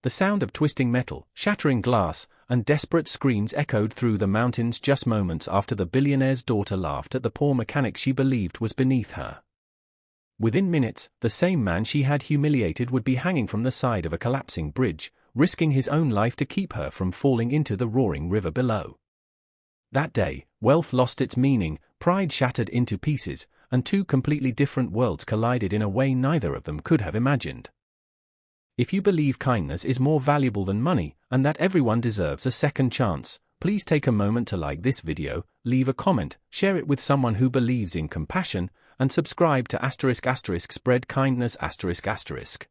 The sound of twisting metal, shattering glass, and desperate screams echoed through the mountains just moments after the billionaire's daughter laughed at the poor mechanic she believed was beneath her. Within minutes, the same man she had humiliated would be hanging from the side of a collapsing bridge, risking his own life to keep her from falling into the roaring river below. That day, wealth lost its meaning, pride shattered into pieces, and two completely different worlds collided in a way neither of them could have imagined. If you believe kindness is more valuable than money, and that everyone deserves a second chance, please take a moment to like this video, leave a comment, share it with someone who believes in compassion, and subscribe to **** spread kindness ***.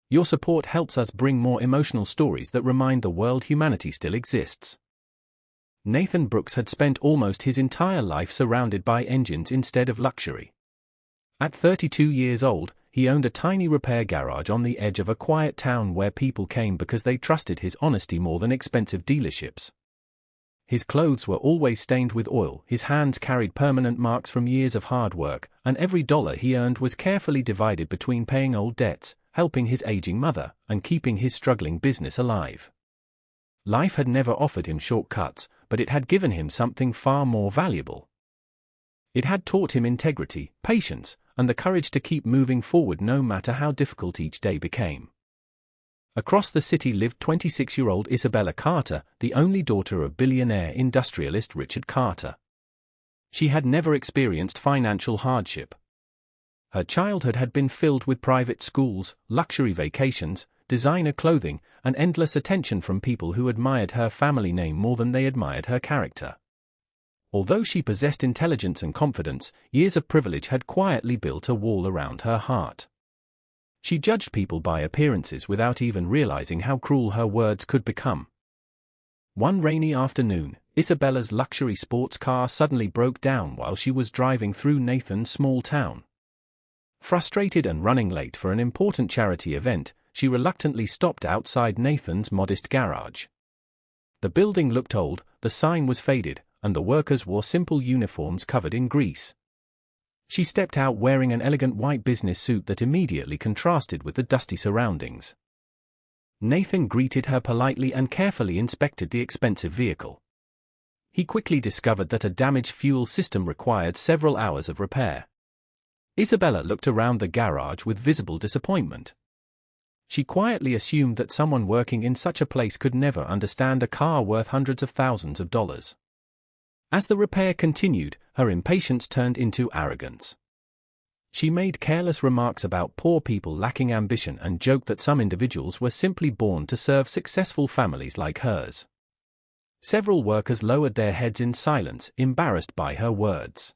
Your support helps us bring more emotional stories that remind the world humanity still exists. Nathan Brooks had spent almost his entire life surrounded by engines instead of luxury. At 32 years old, he owned a tiny repair garage on the edge of a quiet town where people came because they trusted his honesty more than expensive dealerships. His clothes were always stained with oil, his hands carried permanent marks from years of hard work, and every dollar he earned was carefully divided between paying old debts, helping his aging mother, and keeping his struggling business alive. Life had never offered him shortcuts, but it had given him something far more valuable. It had taught him integrity, patience, and the courage to keep moving forward no matter how difficult each day became. Across the city lived 26-year-old Isabella Carter, the only daughter of billionaire industrialist Richard Carter. She had never experienced financial hardship. Her childhood had been filled with private schools, luxury vacations, designer clothing, and endless attention from people who admired her family name more than they admired her character. Although she possessed intelligence and confidence, years of privilege had quietly built a wall around her heart. She judged people by appearances without even realizing how cruel her words could become. One rainy afternoon, Isabella's luxury sports car suddenly broke down while she was driving through Nathan's small town. Frustrated and running late for an important charity event, she reluctantly stopped outside Nathan's modest garage. The building looked old, the sign was faded, and the workers wore simple uniforms covered in grease. She stepped out wearing an elegant white business suit that immediately contrasted with the dusty surroundings. Nathan greeted her politely and carefully inspected the expensive vehicle. He quickly discovered that a damaged fuel system required several hours of repair. Isabella looked around the garage with visible disappointment. She quietly assumed that someone working in such a place could never understand a car worth hundreds of thousands of dollars. As the repair continued, her impatience turned into arrogance. She made careless remarks about poor people lacking ambition and joked that some individuals were simply born to serve successful families like hers. Several workers lowered their heads in silence, embarrassed by her words.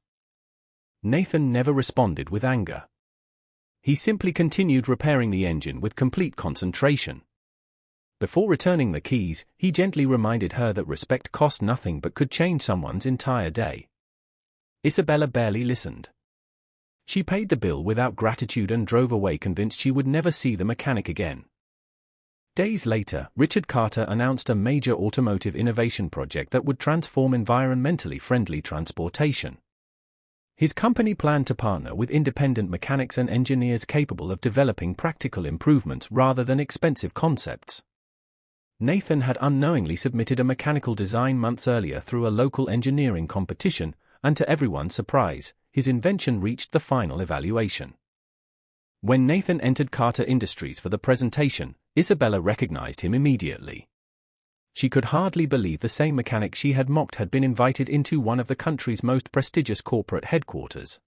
Nathan never responded with anger. He simply continued repairing the engine with complete concentration. Before returning the keys, he gently reminded her that respect cost nothing but could change someone's entire day. Isabella barely listened. She paid the bill without gratitude and drove away convinced she would never see the mechanic again. Days later, Richard Carter announced a major automotive innovation project that would transform environmentally friendly transportation. His company planned to partner with independent mechanics and engineers capable of developing practical improvements rather than expensive concepts. Nathan had unknowingly submitted a mechanical design months earlier through a local engineering competition, and to everyone's surprise, his invention reached the final evaluation. When Nathan entered Carter Industries for the presentation, Isabella recognized him immediately. She could hardly believe the same mechanic she had mocked had been invited into one of the country's most prestigious corporate headquarters.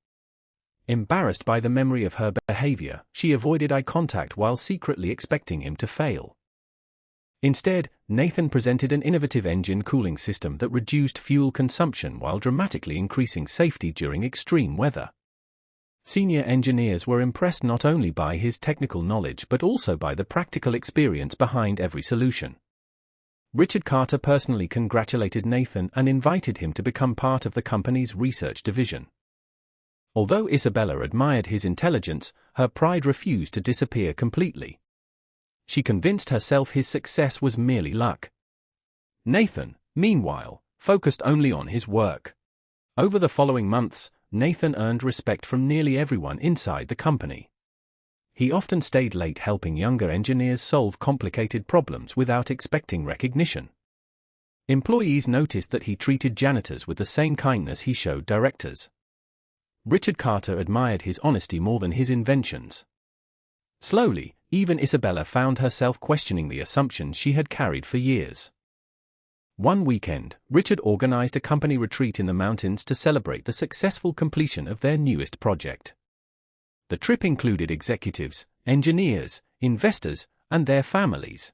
Embarrassed by the memory of her behavior, she avoided eye contact while secretly expecting him to fail. Instead, Nathan presented an innovative engine cooling system that reduced fuel consumption while dramatically increasing safety during extreme weather. Senior engineers were impressed not only by his technical knowledge but also by the practical experience behind every solution. Richard Carter personally congratulated Nathan and invited him to become part of the company's research division. Although Isabella admired his intelligence, her pride refused to disappear completely. She convinced herself his success was merely luck. Nathan, meanwhile, focused only on his work. Over the following months, Nathan earned respect from nearly everyone inside the company. he often stayed late helping younger engineers solve complicated problems without expecting recognition. Employees noticed that he treated janitors with the same kindness he showed directors. Richard Carter admired his honesty more than his inventions. Slowly, even Isabella found herself questioning the assumptions she had carried for years. One weekend, Richard organized a company retreat in the mountains to celebrate the successful completion of their newest project. The trip included executives, engineers, investors, and their families.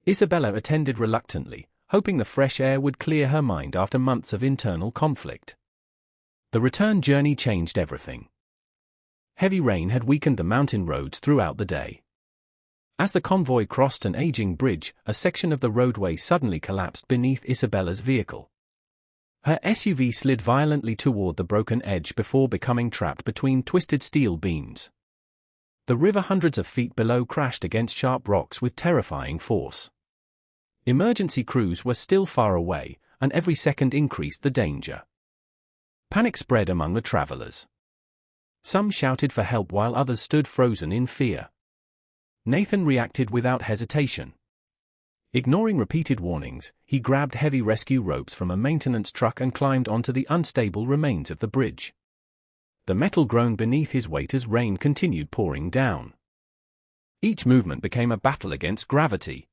Isabella attended reluctantly, hoping the fresh air would clear her mind after months of internal conflict. The return journey changed everything. Heavy rain had weakened the mountain roads throughout the day. As the convoy crossed an aging bridge, a section of the roadway suddenly collapsed beneath Isabella's vehicle. Her SUV slid violently toward the broken edge before becoming trapped between twisted steel beams. The river hundreds of feet below crashed against sharp rocks with terrifying force. Emergency crews were still far away, and every second increased the danger. Panic spread among the travelers. Some shouted for help while others stood frozen in fear. Nathan reacted without hesitation. Ignoring repeated warnings, he grabbed heavy rescue ropes from a maintenance truck and climbed onto the unstable remains of the bridge. The metal groaned beneath his weight as rain continued pouring down. Each movement became a battle against gravity.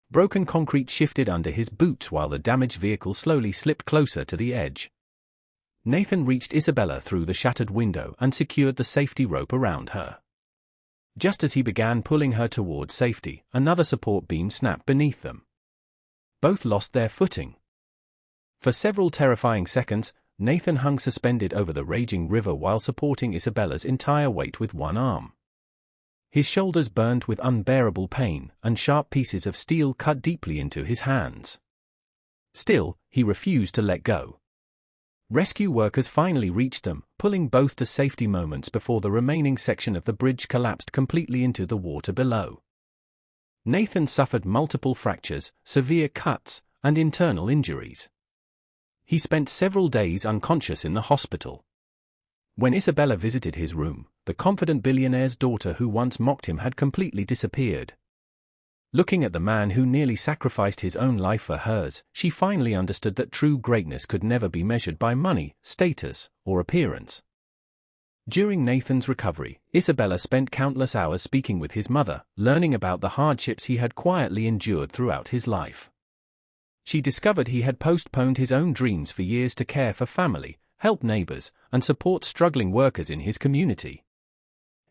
Broken concrete shifted under his boots while the damaged vehicle slowly slipped closer to the edge. Nathan reached Isabella through the shattered window and secured the safety rope around her. Just as he began pulling her toward safety, another support beam snapped beneath them. Both lost their footing. For several terrifying seconds, Nathan hung suspended over the raging river while supporting Isabella's entire weight with one arm. His shoulders burned with unbearable pain, and sharp pieces of steel cut deeply into his hands. Still, he refused to let go. Rescue workers finally reached them, pulling both to safety moments before the remaining section of the bridge collapsed completely into the water below. Nathan suffered multiple fractures, severe cuts, and internal injuries. He spent several days unconscious in the hospital. When Isabella visited his room, the confident billionaire's daughter who once mocked him had completely disappeared. Looking at the man who nearly sacrificed his own life for hers, she finally understood that true greatness could never be measured by money, status, or appearance. During Nathan's recovery, Isabella spent countless hours speaking with his mother, learning about the hardships he had quietly endured throughout his life. She discovered he had postponed his own dreams for years to care for family, help neighbors, and support struggling workers in his community.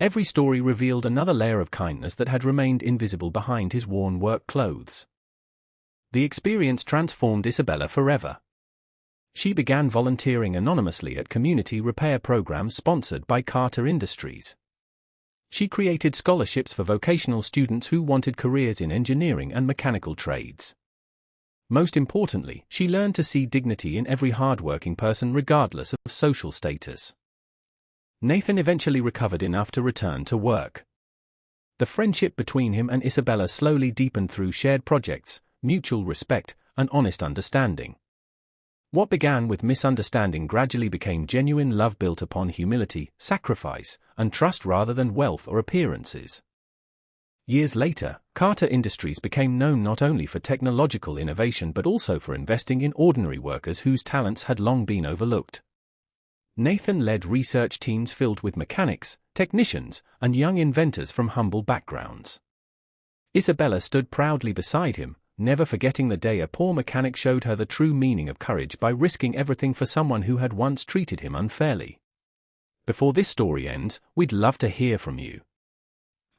Every story revealed another layer of kindness that had remained invisible behind his worn work clothes. The experience transformed Isabella forever. She began volunteering anonymously at community repair programs sponsored by Carter Industries. She created scholarships for vocational students who wanted careers in engineering and mechanical trades. Most importantly, she learned to see dignity in every hardworking person regardless of social status. Nathan eventually recovered enough to return to work. The friendship between him and Isabella slowly deepened through shared projects, mutual respect, and honest understanding. What began with misunderstanding gradually became genuine love built upon humility, sacrifice, and trust rather than wealth or appearances. Years later, Carter Industries became known not only for technological innovation but also for investing in ordinary workers whose talents had long been overlooked. Nathan led research teams filled with mechanics, technicians, and young inventors from humble backgrounds. Isabella stood proudly beside him, never forgetting the day a poor mechanic showed her the true meaning of courage by risking everything for someone who had once treated him unfairly. Before this story ends, we'd love to hear from you.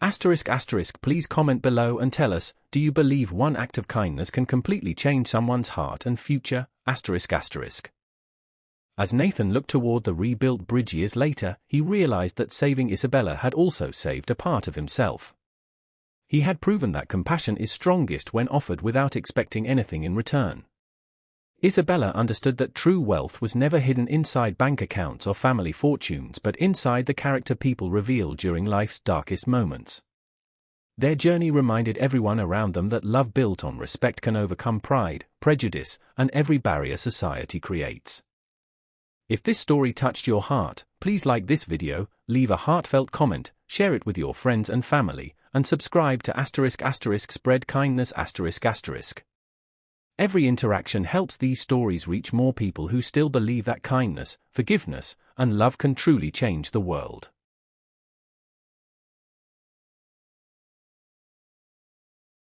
***, please comment below and tell us, do you believe one act of kindness can completely change someone's heart and future? As Nathan looked toward the rebuilt bridge years later, he realized that saving Isabella had also saved a part of himself. He had proven that compassion is strongest when offered without expecting anything in return. Isabella understood that true wealth was never hidden inside bank accounts or family fortunes but inside the character people reveal during life's darkest moments. Their journey reminded everyone around them that love built on respect can overcome pride, prejudice, and every barrier society creates. If this story touched your heart, Please like this video, leave a heartfelt comment, share it with your friends and family, and subscribe to **** spread kindness ***. Every interaction helps these stories reach more people who still believe that kindness, forgiveness, and love can truly change the world.